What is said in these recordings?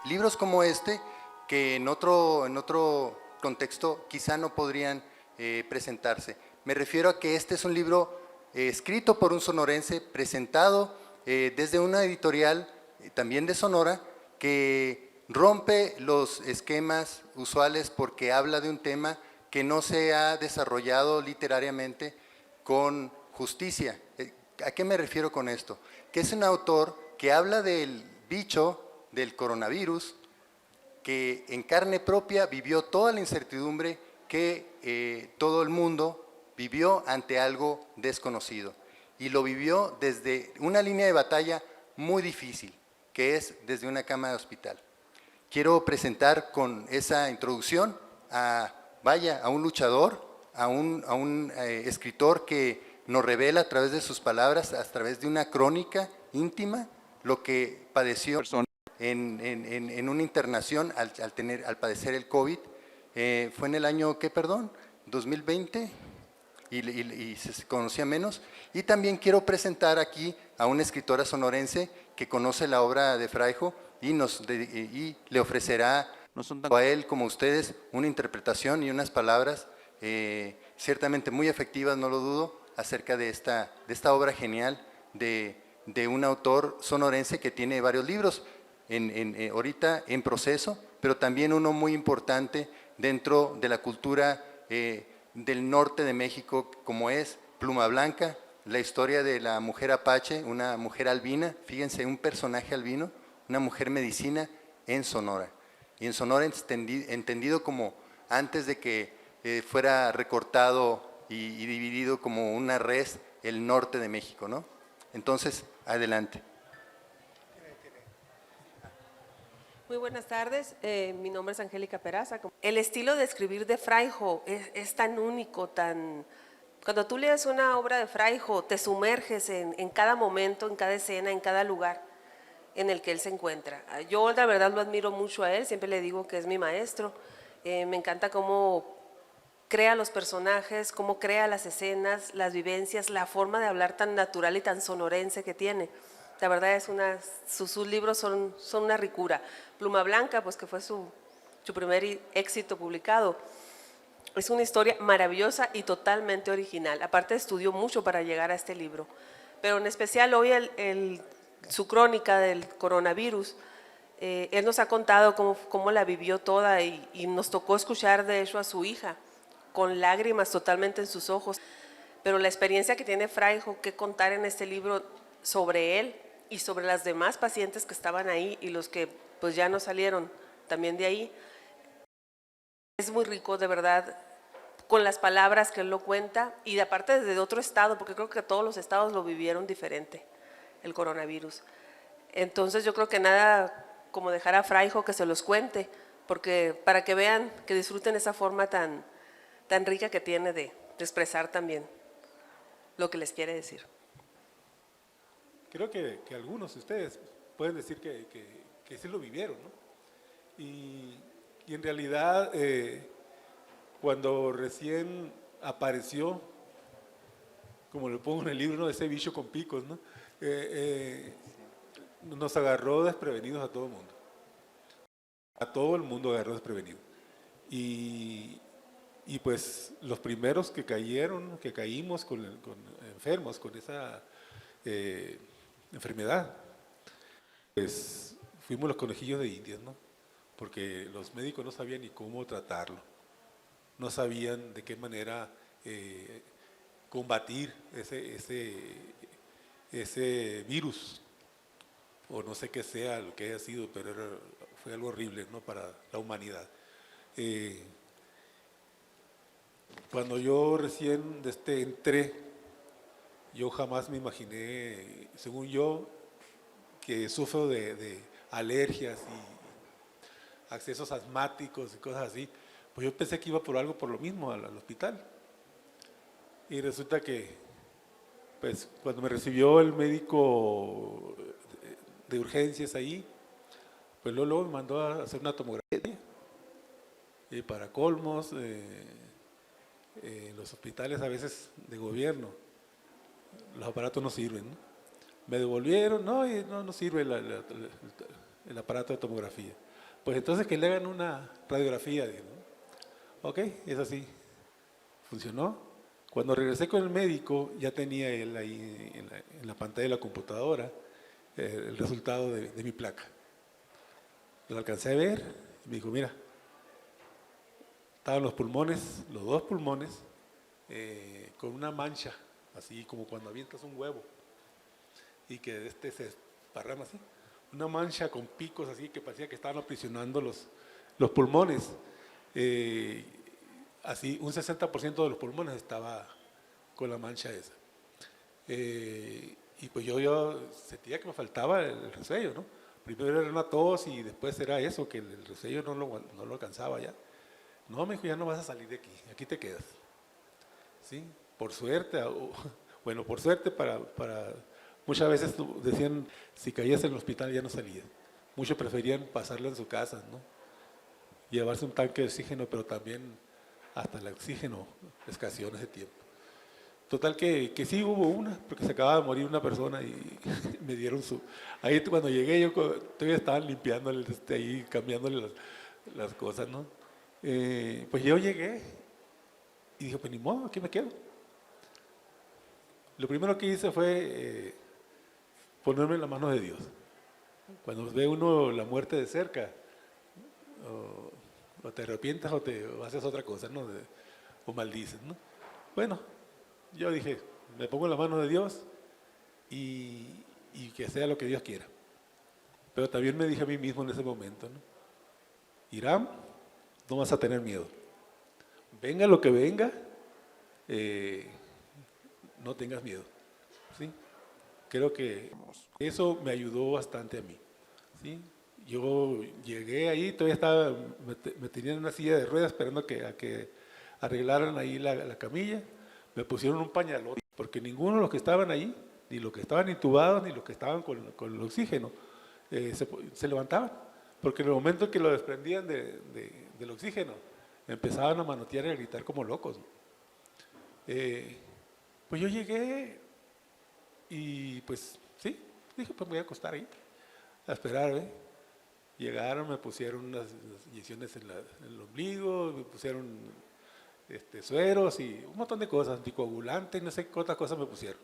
libros como este, que en otro contexto quizá no podrían presentarse. Me refiero a que este es un libro escrito por un sonorense, presentado desde una editorial también de Sonora, que rompe los esquemas usuales porque habla de un tema que no se ha desarrollado literariamente con justicia. ¿A qué me refiero con esto? Que es un autor que habla del bicho, del coronavirus, que en carne propia vivió toda la incertidumbre que todo el mundo vivió ante algo desconocido. Y lo vivió desde una línea de batalla muy difícil, que es desde una cama de hospital. Quiero presentar con esa introducción a un luchador, a un escritor que nos revela a través de sus palabras, a través de una crónica íntima, lo que padeció en una internación al padecer el COVID. Fue en el año, ¿qué, perdón? 2020, y se conocía menos. Y también quiero presentar aquí a una escritora sonorense que conoce la obra de Fraijo y le ofrecerá a él como a ustedes una interpretación y unas palabras ciertamente muy efectivas, no lo dudo, acerca de esta obra genial de un autor sonorense que tiene varios libros ahorita en proceso, pero también uno muy importante dentro de la cultura del norte de México, como es Pluma Blanca, la historia de la mujer apache, una mujer albina, fíjense, un personaje albino, una mujer medicina en Sonora. Y en Sonora entendido como antes de que fuera recortado y dividido como una res el norte de México, ¿no? Entonces, adelante. Muy buenas tardes, mi nombre es Angélica Peraza. El estilo de escribir de Fraijo es tan único, Cuando tú lees una obra de Fraijo, te sumerges en cada momento, en cada escena, en cada lugar en el que él se encuentra. Yo la verdad lo admiro mucho a él, siempre le digo que es mi maestro. Me encanta cómo crea los personajes, cómo crea las escenas, las vivencias, la forma de hablar tan natural y tan sonorense que tiene. La verdad es sus libros son una ricura. Pluma Blanca, pues que fue su primer éxito publicado. Es una historia maravillosa y totalmente original. Aparte estudió mucho para llegar a este libro. Pero en especial hoy su crónica del coronavirus, él nos ha contado cómo la vivió toda y nos tocó escuchar de hecho a su hija, con lágrimas totalmente en sus ojos. Pero la experiencia que tiene Fraijo que contar en este libro sobre él y sobre las demás pacientes que estaban ahí y los que pues ya no salieron también de ahí, es muy rico de verdad, con las palabras que él lo cuenta y de aparte desde otro estado, porque creo que todos los estados lo vivieron diferente, el coronavirus. Entonces yo creo que nada como dejar a Fraijo que se los cuente, porque para que vean, que disfruten esa forma tan rica que tiene de expresar también lo que les quiere decir. Creo que algunos de ustedes pueden decir que sí lo vivieron, ¿no? Y en realidad, cuando recién apareció, como lo pongo en el libro, ¿no?, ese bicho con picos, ¿no? Nos agarró desprevenidos a todo el mundo. A todo el mundo agarró desprevenido. Y pues los primeros que caímos enfermos con esa enfermedad, pues fuimos los conejillos de Indias, ¿no? Porque los médicos no sabían ni cómo tratarlo, no sabían de qué manera combatir ese virus, o no sé qué sea lo que haya sido, pero fue algo horrible, ¿no?, para la humanidad. Cuando yo recién entré, yo jamás me imaginé, según yo, que sufro de alergias y accesos asmáticos y cosas así, pues yo pensé que iba por algo por lo mismo al hospital. Y resulta que, pues cuando me recibió el médico de urgencias ahí, pues luego me mandó a hacer una tomografía. Y para colmos, los hospitales a veces de gobierno, los aparatos no sirven, ¿no? Me devolvieron, no sirve el aparato de tomografía. pues entonces que le hagan una radiografía. Digo, ¿no? Ok, es así. Funcionó. Cuando regresé con el médico, ya tenía él ahí en la pantalla de la computadora el resultado de mi placa. Lo alcancé a ver y me dijo, mira, estaban los pulmones, los dos pulmones, con una mancha, así como cuando avientas un huevo y que se esparrama así. Una mancha con picos así que parecía que estaban aprisionando los pulmones. Así, un 60% de los pulmones estaba con la mancha esa. Y pues yo sentía que me faltaba el resello, ¿no? Primero era una tos y después era eso, que el resello no lo alcanzaba ya. No, me dijo, ya no vas a salir de aquí, aquí te quedas. ¿Sí? Por suerte, bueno, por suerte muchas veces decían, si caías en el hospital ya no salías. Muchos preferían pasarlo en su casa, ¿no? Llevarse un tanque de oxígeno, pero también hasta el oxígeno escaseó en ese tiempo. Total que sí hubo una, porque se acababa de morir una persona y me dieron su... Ahí cuando llegué yo todavía estaban limpiándole, ahí cambiándole las cosas, ¿no? Pues yo llegué y dije, pues ni modo, aquí me quedo. Lo primero que hice fue ponerme en las manos de Dios. Cuando ve uno la muerte de cerca, o te arrepientas o haces otra cosa, ¿no? O maldices, ¿no? Bueno, yo dije, me pongo en las manos de Dios y que sea lo que Dios quiera. Pero también me dije a mí mismo en ese momento, ¿no? Irán, no vas a tener miedo. Venga lo que venga, no tengas miedo. ¿Sí? Creo que eso me ayudó bastante a mí. ¿Sí? Yo llegué ahí, todavía me tenían en una silla de ruedas esperando a que arreglaran ahí la camilla. Me pusieron un pañalote, porque ninguno de los que estaban ahí, ni los que estaban intubados, ni los que estaban con el oxígeno, se levantaban. Porque en el momento en que lo desprendían del oxígeno, empezaban a manotear y a gritar como locos. Pues yo llegué y pues sí, dije, pues me voy a acostar ahí, a esperar, ¿eh? Llegaron, me pusieron unas inyecciones en el ombligo, me pusieron sueros y un montón de cosas, anticoagulantes, no sé qué otras cosas me pusieron,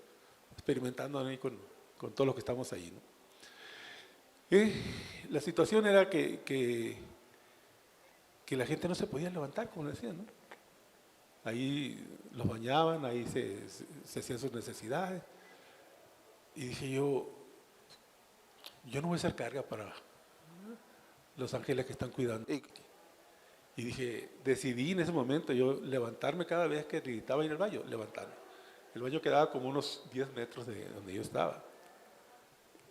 experimentando ahí con todos los que estamos ahí, ¿no? La situación era que la gente no se podía levantar, como decían, ¿no? Ahí los bañaban, ahí se hacían sus necesidades. Y dije yo no voy a hacer carga para los ángeles que están cuidando. Y dije, decidí en ese momento yo levantarme cada vez que necesitaba ir al baño, levantarme. El baño quedaba como unos 10 metros de donde yo estaba.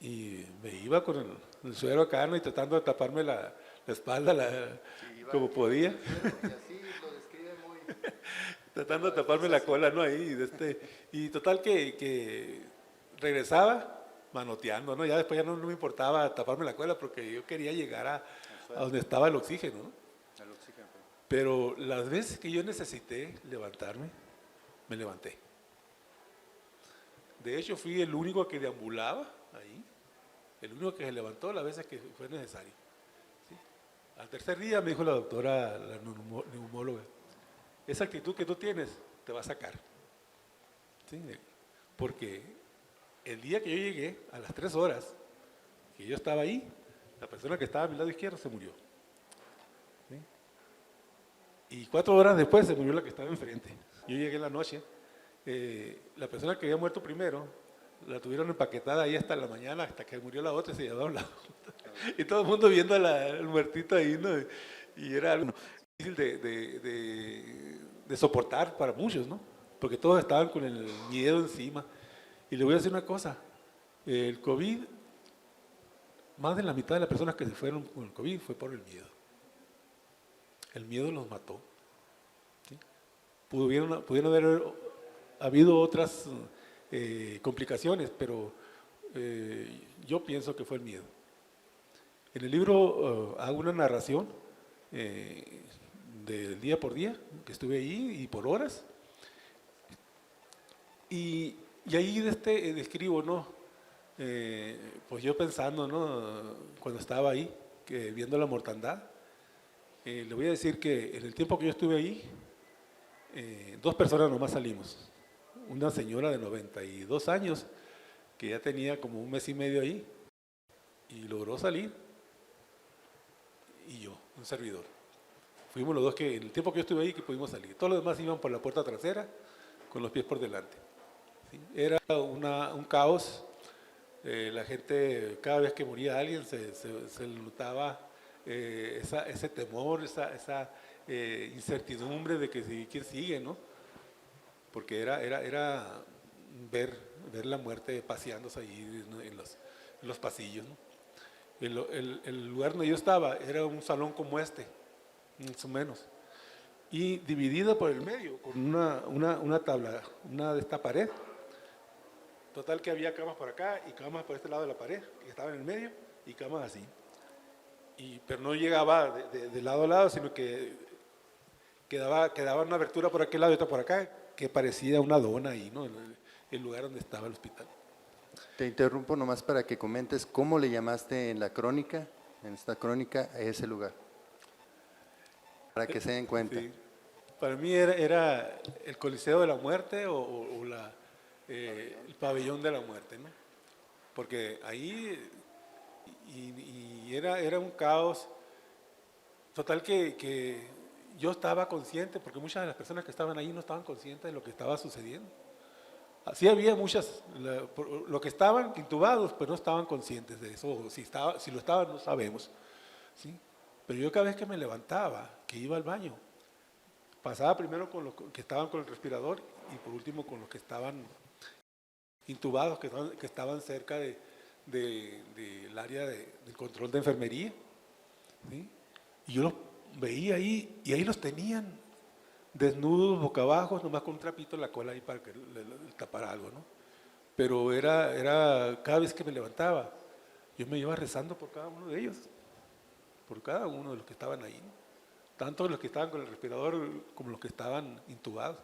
Y me iba con el suero acá, ¿no? Y tratando de taparme la espalda como podía. Así lo describe muy... Tratando de taparme la cola, ¿no? Ahí, y total que regresaba manoteando, ¿no? Ya después ya no me importaba taparme la cola porque yo quería llegar a donde estaba el oxígeno, ¿no? El oxígeno. Pero las veces que yo necesité levantarme, me levanté. De hecho, fui el único que deambulaba ahí, el único que se levantó las veces que fue necesario. ¿Sí? Al tercer día me dijo la doctora, la neumóloga, esa actitud que tú tienes te va a sacar. ¿Sí? Porque el día que yo llegué, a las 3 horas, que yo estaba ahí, la persona que estaba a mi lado izquierdo se murió. ¿Sí? Y 4 horas después se murió la que estaba enfrente. Yo llegué en la noche, la persona que había muerto primero, la tuvieron empaquetada ahí hasta la mañana, hasta que murió la otra y se llevaron la otra. Y todo el mundo viendo al muertito ahí, ¿no? Y era algo difícil de soportar para muchos, ¿no? Porque todos estaban con el miedo encima. Y le voy a decir una cosa, el COVID, más de la mitad de las personas que se fueron con el COVID fue por el miedo. El miedo los mató. ¿Sí? Pudieron haber habido otras complicaciones, pero yo pienso que fue el miedo. En el libro hago una narración del día por día, que estuve ahí y por horas, y ahí describo, ¿no? Pues yo pensando, ¿no? Cuando estaba ahí, viendo la mortandad. Le voy a decir que en el tiempo que yo estuve ahí, 2 personas nomás salimos. Una señora de 92 años, que ya tenía como un mes y medio ahí, y logró salir, y yo, un servidor. Fuimos los dos que, en el tiempo que yo estuve ahí, que pudimos salir. Todos los demás iban por la puerta trasera, con los pies por delante. ¿Sí? Era un caos. La gente, cada vez que moría alguien, se notaba ese temor, esa incertidumbre de que quién sigue, ¿no? Porque era ver la muerte paseándose ahí en los pasillos, ¿no? El lugar donde yo estaba era un salón como este, más o menos, y dividido por el medio con una tabla, una de esta pared. Total que había camas por acá y camas por este lado de la pared, que estaba en el medio, y camas así. Pero no llegaba de lado a lado, sino que quedaba una abertura por aquel lado y otra por acá, que parecía una dona ahí, ¿no? El lugar donde estaba el hospital. Te interrumpo nomás para que comentes cómo le llamaste en la crónica, en esta crónica, a ese lugar, para que se den cuenta. Sí. Para mí era el Coliseo de la Muerte o el pabellón de la muerte, ¿no? Porque ahí era un caos total que yo estaba consciente, porque muchas de las personas que estaban ahí no estaban conscientes de lo que estaba sucediendo. Sí había muchas, lo que estaban intubados, pero no estaban conscientes de eso, o si lo estaban no sabemos, ¿sí? Pero yo cada vez que me levantaba, que iba al baño, pasaba primero con los que estaban con el respirador y por último con los que estaban intubados, que estaban cerca del área del control de enfermería, ¿sí? Y yo los veía ahí y ahí los tenían desnudos, boca abajo, nomás con un trapito en la cola ahí para que le tapara algo, ¿no? Pero era cada vez que me levantaba, yo me iba rezando por cada uno de ellos, por cada uno de los que estaban ahí, ¿no? Tanto los que estaban con el respirador como los que estaban intubados.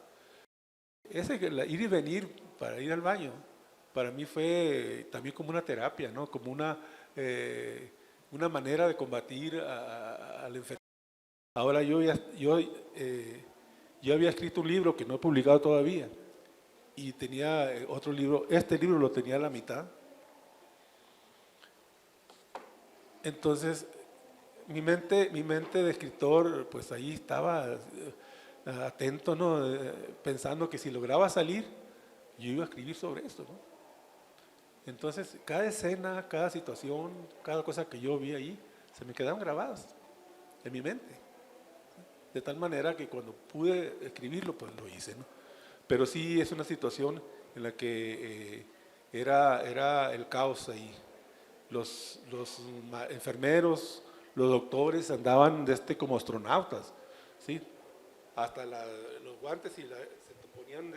Ir y venir para ir al baño, para mí fue también como una terapia, ¿no? Como una manera de combatir a la enfermedad. Ahora yo había escrito un libro que no he publicado todavía y tenía otro libro, este libro lo tenía a la mitad. Entonces, mi mente de escritor, pues ahí estaba atento, ¿no? Pensando que si lograba salir, yo iba a escribir sobre esto, ¿no? Entonces, cada escena, cada situación, cada cosa que yo vi ahí, se me quedaron grabadas en mi mente. De tal manera que cuando pude escribirlo, pues lo hice, ¿no? Pero sí es una situación en la que era el caos ahí. Los enfermeros, los doctores andaban como astronautas, ¿sí? Hasta los guantes se ponían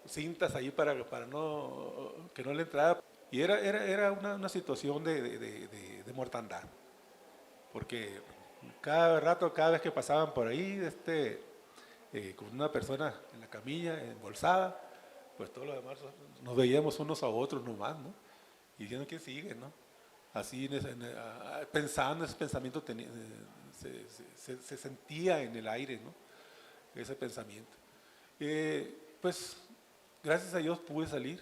cintas ahí para que no le entrara. Y era una situación de mortandad, porque cada rato, cada vez que pasaban por ahí, con una persona en la camilla, embolsada, pues todos los demás nos veíamos unos a otros nomás, ¿no? Y diciendo quién sigue, ¿no? Así, pensando, ese pensamiento se sentía en el aire, ¿no? Ese pensamiento. Pues, gracias a Dios pude salir,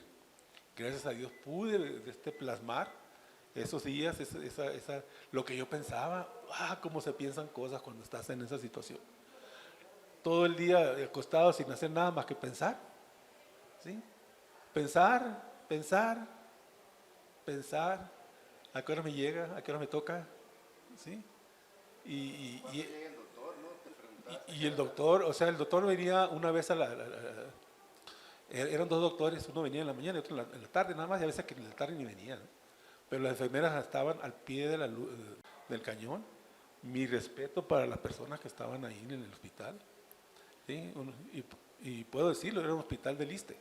gracias a Dios pude plasmar esos días, lo que yo pensaba, cómo se piensan cosas cuando estás en esa situación. Todo el día acostado sin hacer nada más que pensar, ¿sí? Pensar, a qué hora me llega, a qué hora me toca, ¿sí? Y el doctor, o sea, el doctor venía una vez eran 2 doctores, uno venía en la mañana y otro en la tarde nada más, y a veces que en la tarde ni venían, ¿no? Pero las enfermeras estaban al pie del cañón. Mi respeto para las personas que estaban ahí en el hospital, ¿sí? Y puedo decirlo, era un hospital del ISSSTE,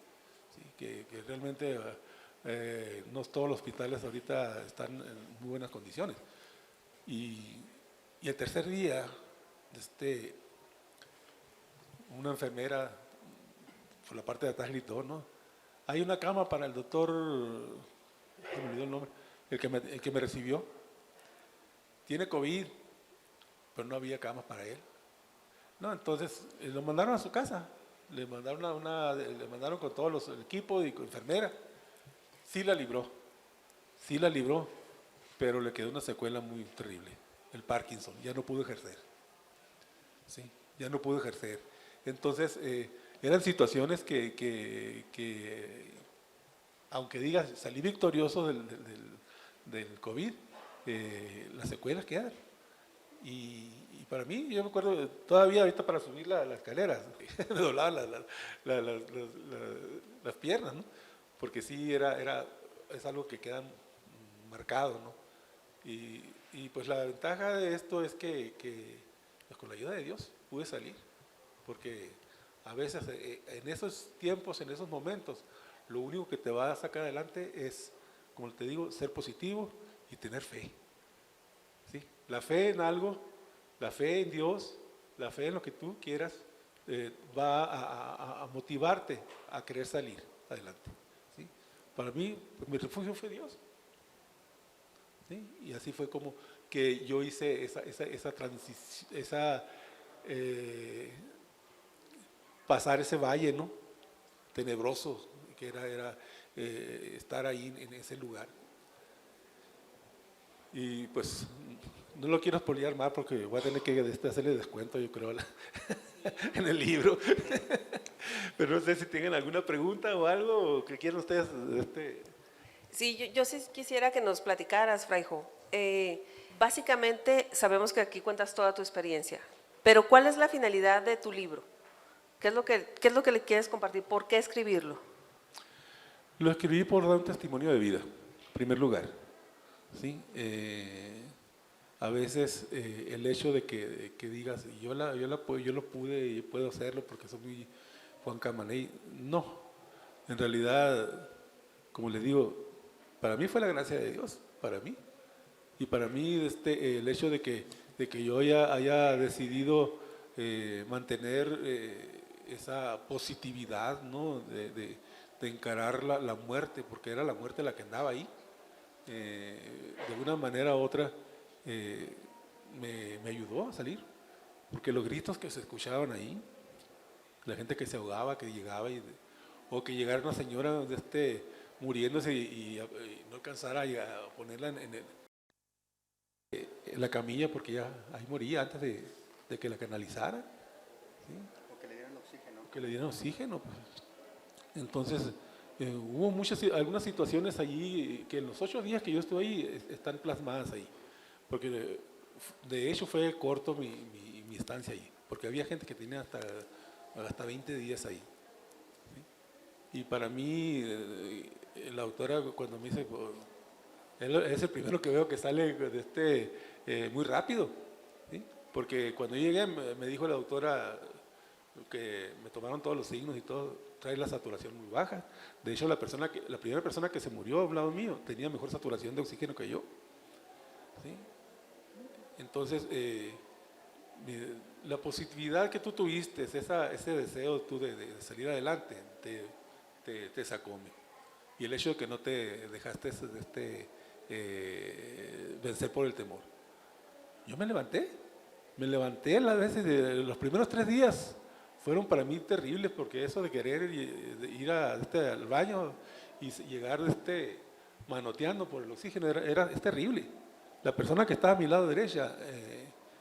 ¿sí? que realmente no todos los hospitales ahorita están en muy buenas condiciones. Y el tercer día, una enfermera por la parte de atrás gritó, ¿no? Hay una cama para el doctor, no me olvidó el nombre, el que me recibió. tiene COVID, pero no había camas para él. No, entonces lo mandaron a su casa, le mandaron con todos los equipos y con enfermera. Sí la libró, pero le quedó una secuela muy terrible, el Parkinson, ya no pudo ejercer. Sí, ya no pudo ejercer. Entonces, eran situaciones que aunque digas salí victorioso del COVID, las secuelas quedan. Y para mí, yo me acuerdo, todavía ahorita para subir las escaleras, me doblaban las piernas, ¿no? Porque sí, es algo que queda marcado, ¿no? Y pues la ventaja de esto es que pues con la ayuda de Dios pude salir, porque a veces en esos tiempos, en esos momentos, lo único que te va a sacar adelante es, como te digo, ser positivo y tener fe. ¿Sí? La fe en algo, la fe en Dios, la fe en lo que tú quieras, va a motivarte a querer salir adelante. ¿Sí? Para mí, pues, mi refugio fue Dios. ¿Sí? Y así fue como que yo hice esa transición, pasar ese valle, ¿no? Tenebroso, que era estar ahí en ese lugar. Y pues no lo quiero spoilear más porque voy a tener que hacerle descuento, yo creo, en el libro. Pero no sé si tienen alguna pregunta o algo o que quieran ustedes. Sí, yo sí quisiera que nos platicaras, Fraijo. Básicamente sabemos que aquí cuentas toda tu experiencia, pero ¿cuál es la finalidad de tu libro? ¿Qué es lo que le quieres compartir? ¿Por qué escribirlo? Lo escribí por dar un testimonio de vida, en primer lugar. ¿Sí? A veces el hecho de que digas, yo lo pude y puedo hacerlo porque soy muy Juan Camaney, no. En realidad, como les digo, para mí fue la gracia de Dios, para mí. Y para mí el hecho de que yo haya decidido mantener esa positividad, ¿no? de encarar la muerte, porque era la muerte la que andaba ahí, de una manera u otra me ayudó a salir, porque los gritos que se escuchaban ahí, la gente que se ahogaba, que llegaba, o que llegara una señora muriéndose y no alcanzara a ponerla en la camilla porque ya ahí moría antes de que la canalizara. ¿Sí? O que le dieran oxígeno. Que le dieran oxígeno. Pues. Entonces, hubo algunas situaciones allí que en los 8 días que yo estuve ahí están plasmadas ahí. Porque de hecho fue corto mi estancia ahí. Porque había gente que tenía hasta 20 días ahí. ¿Sí? Y para mí, la autora cuando me dice, es el primero que veo que sale muy rápido. ¿Sí? Porque cuando llegué me dijo la doctora que me tomaron todos los signos y todo, trae la saturación muy baja. De hecho, la primera persona que se murió al lado mío tenía mejor saturación de oxígeno que yo. ¿Sí? Entonces, la positividad que tú tuviste, ese deseo tú de salir adelante, te sacó. Y el hecho de que no te dejaste vencer por el temor. Yo me levanté a las veces, los primeros 3 días fueron para mí terribles, porque eso de querer ir al baño y llegar manoteando por el oxígeno es terrible. La persona que estaba a mi lado derecha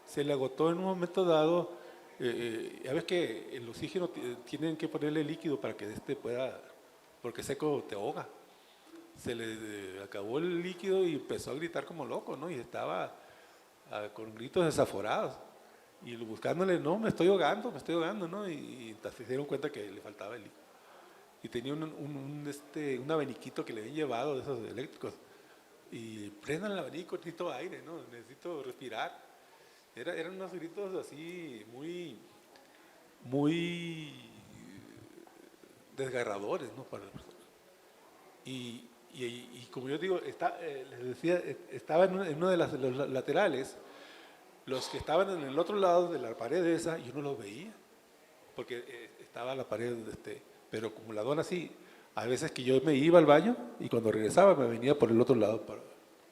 se le agotó en un momento dado. Ya ves que el oxígeno tienen que ponerle líquido para que pueda, porque seco te ahoga. Se le acabó el líquido y empezó a gritar como loco, ¿no? Y estaba con gritos desaforados. Y buscándole, no, me estoy ahogando, ¿no? Y se dieron cuenta que le faltaba el líquido. Y tenía un abaniquito que le habían llevado de esos eléctricos. Y prendan el abanico, necesito aire, ¿no? Necesito respirar. Eran unos gritos así muy, muy desgarradores, ¿no? Para la persona. Y como yo digo, les decía, estaba en una de los laterales. Los que estaban en el otro lado de la pared esa, yo no los veía, porque estaba la pared, pero como la dona así, a veces que yo me iba al baño y cuando regresaba me venía por el otro lado,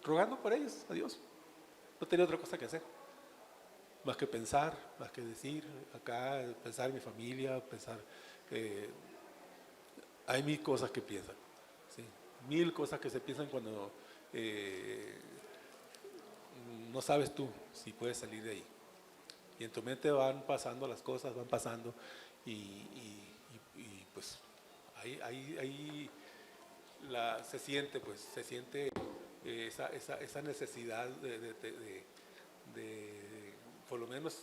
rogando por ellos, a Dios, no tenía otra cosa que hacer, más que pensar, más que decir, acá, pensar en mi familia, pensar, hay mil cosas que piensan, ¿sí? Mil cosas que se piensan cuando no sabes tú si puedes salir de ahí. Y en tu mente van pasando las cosas, van pasando y pues ahí se siente esa necesidad de, por lo menos,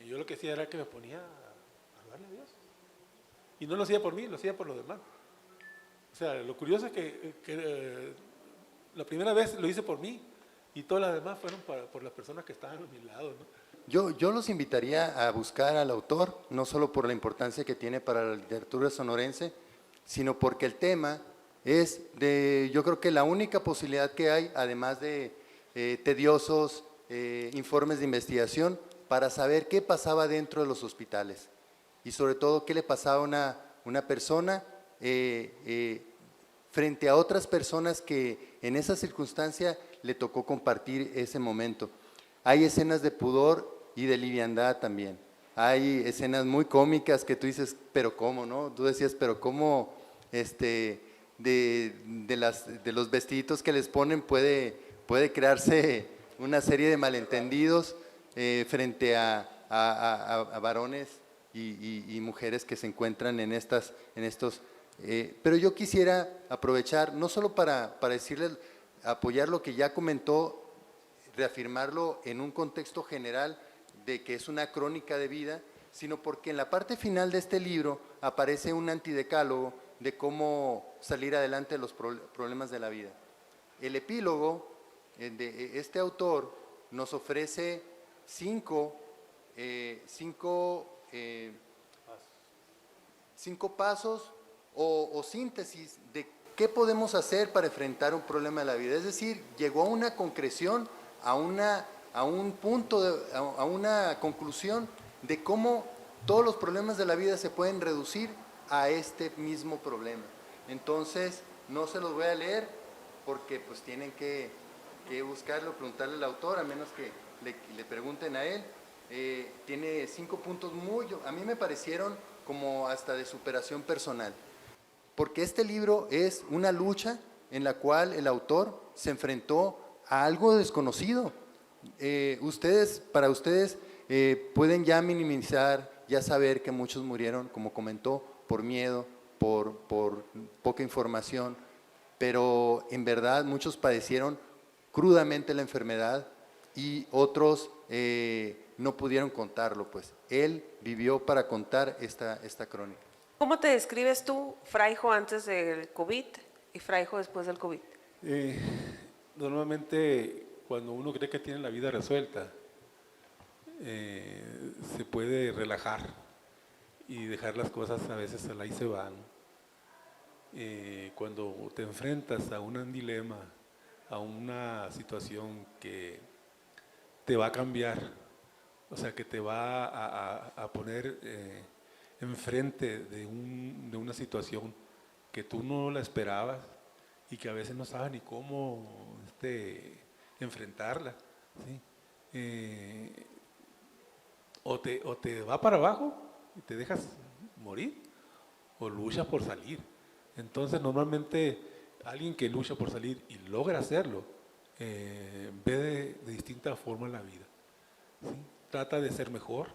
yo lo que hacía era que me ponía a rogarle a Dios. Y no lo hacía por mí, lo hacía por los demás. O sea, lo curioso es que la primera vez lo hice por mí y todas las demás fueron por las personas que estaban a mi lado, ¿no? Yo los invitaría a buscar al autor, no solo por la importancia que tiene para la literatura sonorense, sino porque el tema es yo creo que la única posibilidad que hay, además de tediosos informes de investigación, para saber qué pasaba dentro de los hospitales y sobre todo qué le pasaba a una persona frente a otras personas que en esa circunstancia le tocó compartir ese momento. Hay escenas de pudor y de liviandad también. Hay escenas muy cómicas que tú dices, pero ¿cómo, no? Tú decías, pero ¿cómo de los vestiditos que les ponen puede crearse una serie de malentendidos frente a varones y mujeres que se encuentran en estos… pero yo quisiera aprovechar, no solo para decirles, apoyar lo que ya comentó, reafirmarlo en un contexto general de que es una crónica de vida, sino porque en la parte final de este libro aparece un antidecálogo de cómo salir adelante de los problemas de la vida. El epílogo de este autor nos ofrece cinco pasos o síntesis de qué podemos hacer para enfrentar un problema de la vida. Es decir, llegó a una concreción, a un punto, a una conclusión de cómo todos los problemas de la vida se pueden reducir a este mismo problema. Entonces, no se los voy a leer porque pues tienen que buscarlo, preguntarle al autor, a menos que le pregunten a él. Tiene 5 puntos a mí me parecieron como hasta de superación personal, porque este libro es una lucha en la cual el autor se enfrentó a algo desconocido. Para ustedes pueden ya minimizar, ya saber que muchos murieron, como comentó, por miedo, por poca información, pero en verdad muchos padecieron crudamente la enfermedad y otros no pudieron contarlo, pues. Él vivió para contar esta crónica. ¿Cómo te describes tú, Fraijo, antes del COVID y Fraijo después del COVID? Normalmente, cuando uno cree que tiene la vida resuelta, se puede relajar y dejar las cosas a veces al ahí se van. Cuando te enfrentas a un dilema, a una situación que te va a cambiar, o sea, que te va a poner enfrente de una situación que tú no la esperabas y que a veces no sabes ni cómo enfrentarla, ¿sí? O te va para abajo y te dejas morir, o luchas por salir. Entonces, normalmente, alguien que lucha por salir y logra hacerlo, ve de distinta forma la vida, ¿sí? Trata de ser mejor,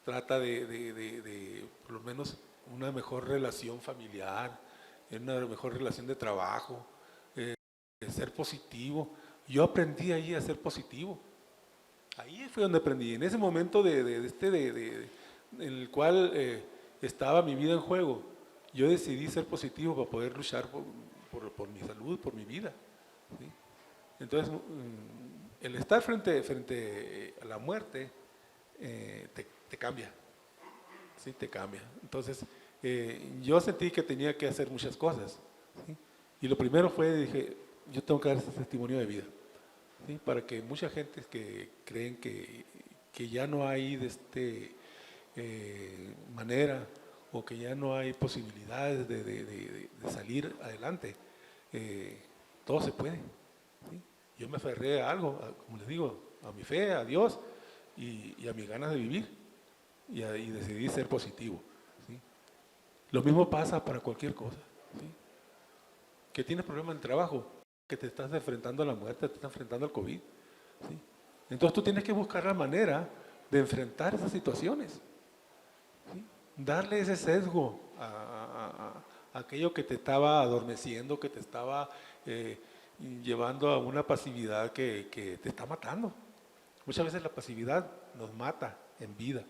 trata de por lo menos una mejor relación familiar, una mejor relación de trabajo, de ser positivo. Yo aprendí ahí a ser positivo. Ahí fue donde aprendí, en ese momento en el cual estaba mi vida en juego. Yo decidí ser positivo para poder luchar por mi salud, por mi vida, ¿sí? Entonces, el estar frente a la muerte te cambia, ¿sí? Te cambia. Entonces, yo sentí que tenía que hacer muchas cosas, ¿sí? Y lo primero dije, yo tengo que dar ese testimonio de vida, ¿sí? Para que mucha gente que creen que ya no hay manera o que ya no hay posibilidades de salir adelante, todo se puede, ¿sí? Yo me aferré a algo, como les digo, a mi fe, a Dios y a mis ganas de vivir y decidí ser positivo. ¿Sí? Lo mismo pasa para cualquier cosa. ¿Sí? Que tienes problemas en el trabajo, que te estás enfrentando a la muerte, te estás enfrentando al COVID. ¿Sí? Entonces tú tienes que buscar la manera de enfrentar esas situaciones. ¿Sí? Darle ese sesgo a aquello que te estaba adormeciendo, que te estaba llevando a una pasividad que te está matando. Muchas veces la pasividad nos mata en vida.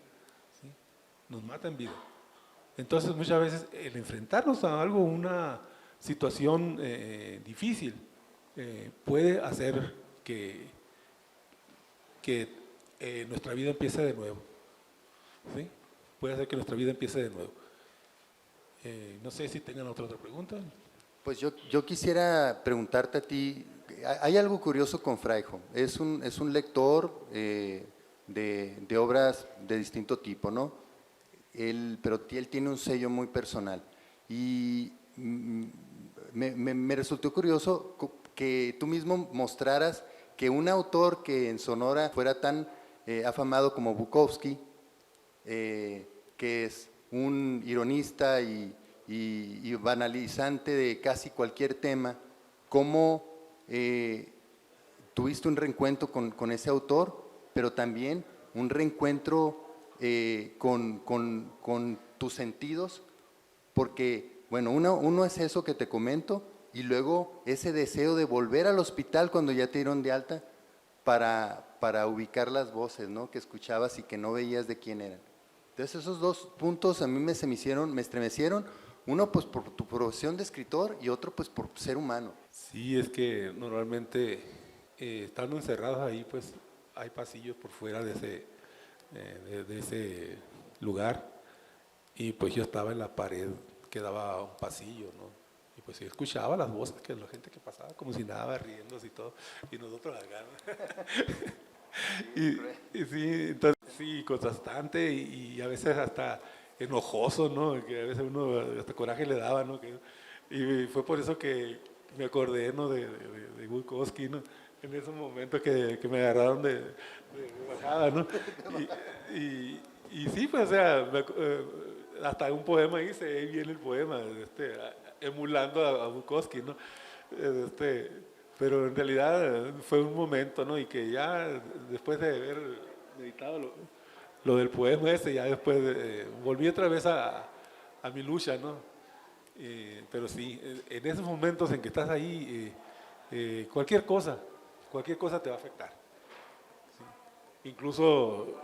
¿Sí? Nos mata en vida. Entonces muchas veces el enfrentarnos a algo, una situación difícil, puede hacer que nuestra vida empiece de nuevo. ¿Sí? Puede hacer que nuestra vida empiece de nuevo. No sé si tengan otra pregunta. Pues yo quisiera preguntarte a ti, hay algo curioso con Fraijo, es un lector de obras de distinto tipo, ¿no? Pero él tiene un sello muy personal y me resultó curioso que tú mismo mostraras que un autor que en Sonora fuera tan afamado como Bukowski, que es un ironista y banalizante de casi cualquier tema, ¿cómo tuviste un reencuentro con ese autor, pero también un reencuentro con tus sentidos? Porque, bueno, uno es eso que te comento y luego ese deseo de volver al hospital cuando ya te dieron de alta para ubicar las voces, ¿no?, que escuchabas y que no veías de quién eran. Entonces esos dos puntos a mí me estremecieron, uno pues por tu profesión de escritor y otro pues por ser humano. Sí, es que normalmente estando encerrados ahí, pues hay pasillos por fuera de ese lugar y pues yo estaba en la pared que daba a un pasillo, ¿no? Y pues yo escuchaba las voces que la gente que pasaba como si nada, riéndose y todo, y nosotros acá, ¿no? y sí, entonces sí, contrastante y a veces hasta enojoso, ¿no? Que a veces uno hasta coraje le daba, ¿no? Y fue por eso que me acordé, ¿no? de Bukowski, ¿no? En esos momentos que me agarraron de bajada, ¿no? Y sí, pues, o sea, hasta un poema hice, ahí viene el poema, emulando a Bukowski, ¿no? Este, pero en realidad fue un momento, ¿no? Y que ya después de haber meditado lo del poema ese, ya después volví otra vez a mi lucha, ¿no? Pero sí, en esos momentos en que estás ahí, cualquier cosa te va a afectar. ¿Sí? Incluso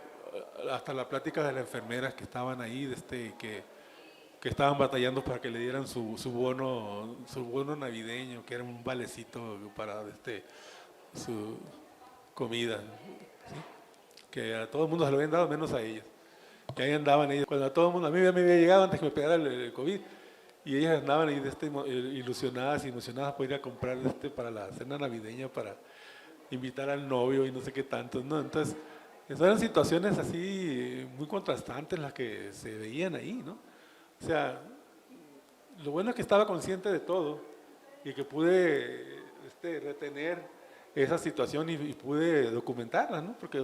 hasta la plática de las enfermeras que estaban ahí, que estaban batallando para que le dieran su bono navideño, que era un valecito para su comida, ¿sí? Que a todo el mundo se lo habían dado menos a ellos. Y ahí andaban ellos, cuando a todo el mundo, a mí ya me había llegado antes que me pegara el COVID, y ellas andaban ahí ilusionadas por ir a comprar para la cena navideña, para invitar al novio y no sé qué tanto, ¿no? Entonces, eran situaciones así muy contrastantes las que se veían ahí, ¿no? O sea, lo bueno es que estaba consciente de todo y que pude retener esa situación y pude documentarla, ¿no? Porque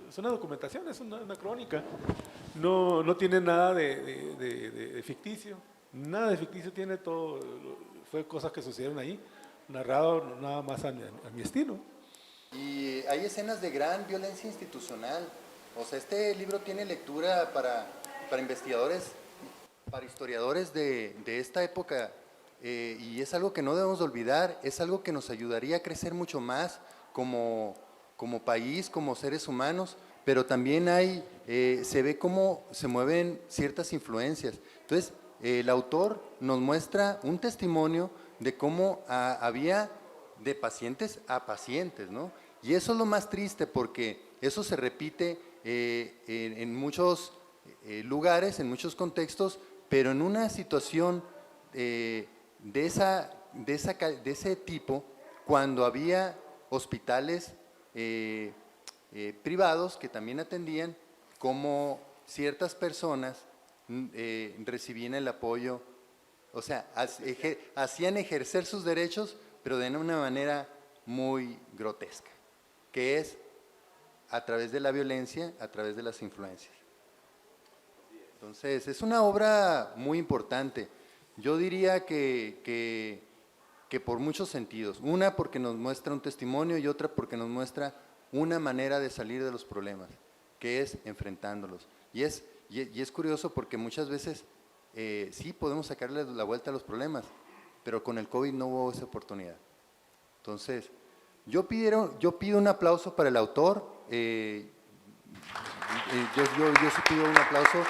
es una documentación, es una crónica. No tiene nada de ficticio, nada de ficticio tiene, todo fue cosas que sucedieron ahí, narrado nada más a mi estilo. Y hay escenas de gran violencia institucional. O sea, este libro tiene lectura para investigadores, para historiadores de esta época, y es algo que no debemos de olvidar, es algo que nos ayudaría a crecer mucho más como país, como seres humanos, pero también se ve cómo se mueven ciertas influencias. Entonces, el autor nos muestra un testimonio de cómo había de pacientes a pacientes, ¿no? Y eso es lo más triste porque eso se repite en muchos lugares, en muchos contextos, pero en una situación de ese tipo, cuando había hospitales privados que también atendían, como ciertas personas recibían el apoyo, o sea, hacían ejercer sus derechos, pero de una manera muy grotesca, que es a través de la violencia, a través de las influencias. Entonces, es una obra muy importante. Yo diría que por muchos sentidos. Una, porque nos muestra un testimonio, y otra, porque nos muestra una manera de salir de los problemas, que es enfrentándolos. Y es curioso porque muchas veces sí podemos sacarle la vuelta a los problemas, pero con el COVID no hubo esa oportunidad. Entonces, yo pido un aplauso para el autor. Yo sí pido un aplauso